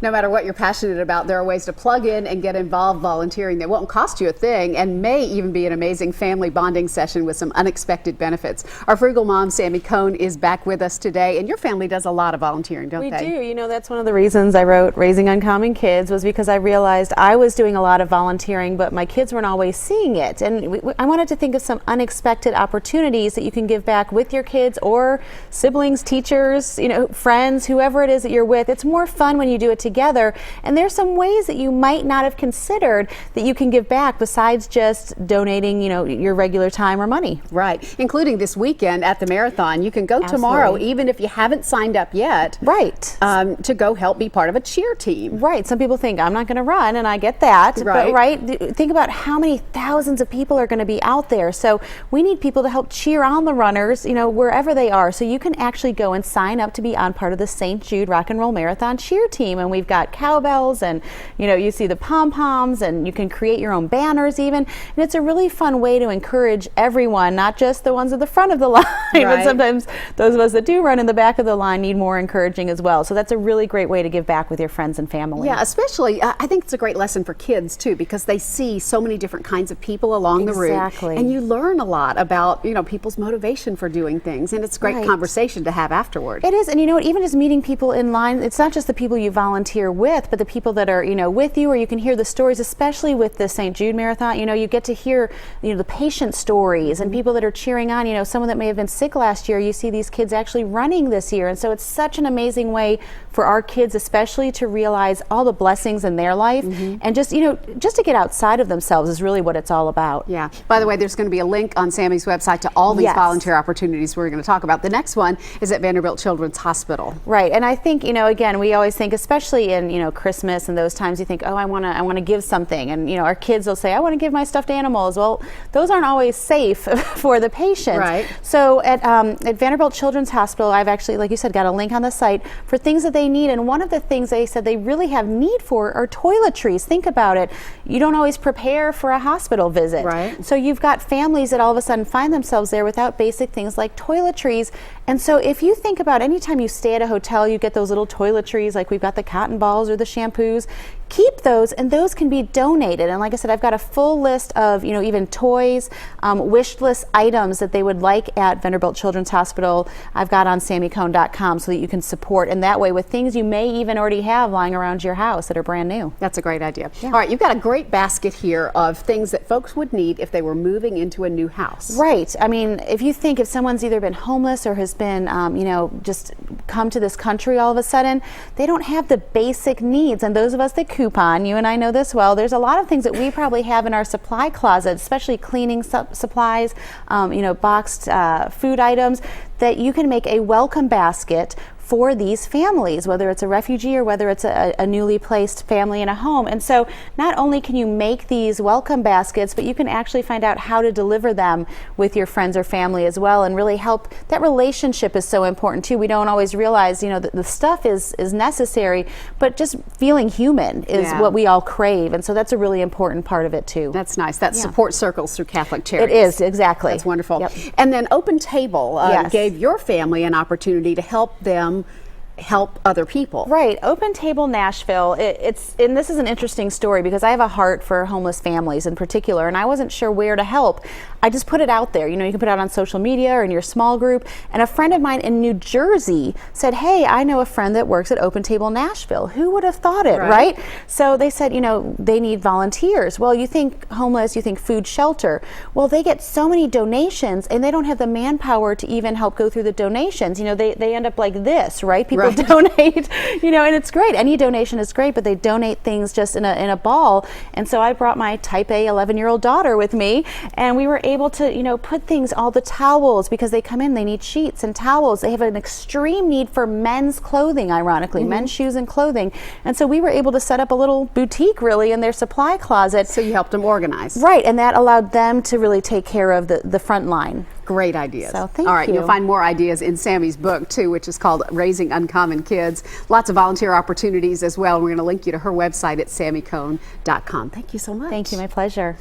No matter what you're passionate about, there are ways to plug in and get involved volunteering that won't cost you a thing and may even be an amazing family bonding session with some unexpected benefits. Our frugal mom, Sammy Cohn, is back with us today, and your family does a lot of volunteering, don't they? We do. You know, that's one of the reasons I wrote Raising Uncommon Kids, was because I realized I was doing a lot of volunteering, but my kids weren't always seeing it. And I wanted to think of some unexpected opportunities that you can give back with your kids or siblings, teachers, you know, friends, whoever it is that you're with. It's more fun when you do it together. And there's some ways that you might not have considered that you can give back besides just donating, you know, your regular time or money. Right, including this weekend at the marathon. You can go tomorrow, even if you haven't signed up yet. Right. To go help be part of a cheer team. Right. Some people think I'm not going to run, and I get that. Right. But right, think about how many thousands of people are going to be out there. So we need people to help cheer on the runners, you know, wherever they are. So you can actually go and sign up to be on part of the St. Jude Rock and Roll Marathon cheer team. And we've got cowbells, and you know, you see the pom-poms, and you can create your own banners even. And it's a really fun way to encourage everyone, not just the ones at the front of the line, but sometimes those of us that do run in the back of the line need more encouraging as well. So that's a really great way to give back with your friends and family. Yeah, especially, I think it's a great lesson for kids too, because they see so many different kinds of people along the route. And you learn a lot about, you know, people's motivation for doing things, and it's a great conversation to have afterward. It is, and you know what, even just meeting people in line, it's not just the people you volunteer with, but the people that are, you know, with you, or you can hear the stories, especially with the St. Jude Marathon. You know, you get to hear, you know, the patient stories and people that are cheering on, you know, someone that may have been sick last year, you see these kids actually running this year. And so it's such an amazing way for our kids especially to realize all the blessings in their life, and just, you know, just to get outside of themselves is really what it's all about. Yeah. By the way, there's going to be a link on Sammy's website to all these volunteer opportunities we're going to talk about. The next one is at Vanderbilt Children's Hospital. Right. And I think, you know, again, we always think, especially in, you know, Christmas and those times, you think, oh, I want to give something. And, you know, our kids will say, I want to give my stuffed animals. Well, those aren't always safe for the patient. Right. So at Vanderbilt Children's Hospital, I've actually, like you said, got a link on the site for things that they need. And one of the things they said they really have need for are toiletries. Think about it. You don't always prepare for a hospital visit. Right. So you've got families that all of a sudden find themselves there without basic things like toiletries. And so if you think about anytime you stay at a hotel, you get those little toiletries, like we've got the cotton balls or the shampoos. Keep those, and those can be donated. And like I said, I've got a full list of, you know, even toys, wish list items that they would like at Vanderbilt Children's Hospital. I've got on SammyCohn.com so that you can support, and that way with things you may even already have lying around your house that are brand new. That's a great idea. Yeah. All right, you've got a great basket here of things that folks would need if they were moving into a new house. Right. I mean, if you think if someone's either been homeless or has been, you know, just come to this country all of a sudden, they don't have the basic needs. And those of us that coupon, you and I know this well, there's a lot of things that we probably have in our supply closet, especially cleaning supplies, you know, boxed food items, that you can make a welcome basket for these families, whether it's a refugee or whether it's a newly placed family in a home. And so not only can you make these welcome baskets, but you can actually find out how to deliver them with your friends or family as well, and really help. That relationship is so important too. We don't always realize, you know, that the stuff is necessary, but just feeling human is what we all crave. And so that's a really important part of it too. That's nice. That's support circles through Catholic Charities. It is, exactly. That's wonderful. And then Open Table gave your family an opportunity to help them help other people. Right. Open Table Nashville, and this is an interesting story because I have a heart for homeless families in particular, and I wasn't sure where to help. I just put it out there. You know, you can put it out on social media or in your small group. And a friend of mine in New Jersey said, hey, I know a friend that works at Open Table Nashville. Who would have thought it, right? So they said, you know, they need volunteers. Well, you think homeless, you think food shelter. Well, they get so many donations and they don't have the manpower to even help go through the donations. You know, they end up like this, right? People donate, you know, and it's great. Any donation is great, but they donate things just in a ball. And so I brought my type A 11-year-old daughter with me, and we were able to, you know, put things, all the towels, because they come in, they need sheets and towels. They have an extreme need for men's clothing, ironically, men's shoes and clothing. And so we were able to set up a little boutique really in their supply closet. So you helped them organize. Right, and that allowed them to really take care of the front line. Great ideas. So thank All right, you. You'll find more ideas in Sammy's book too, which is called Raising Uncommon Kids. Lots of volunteer opportunities as well. And we're going to link you to her website at SammyCohn.com. Thank you so much. Thank you, my pleasure.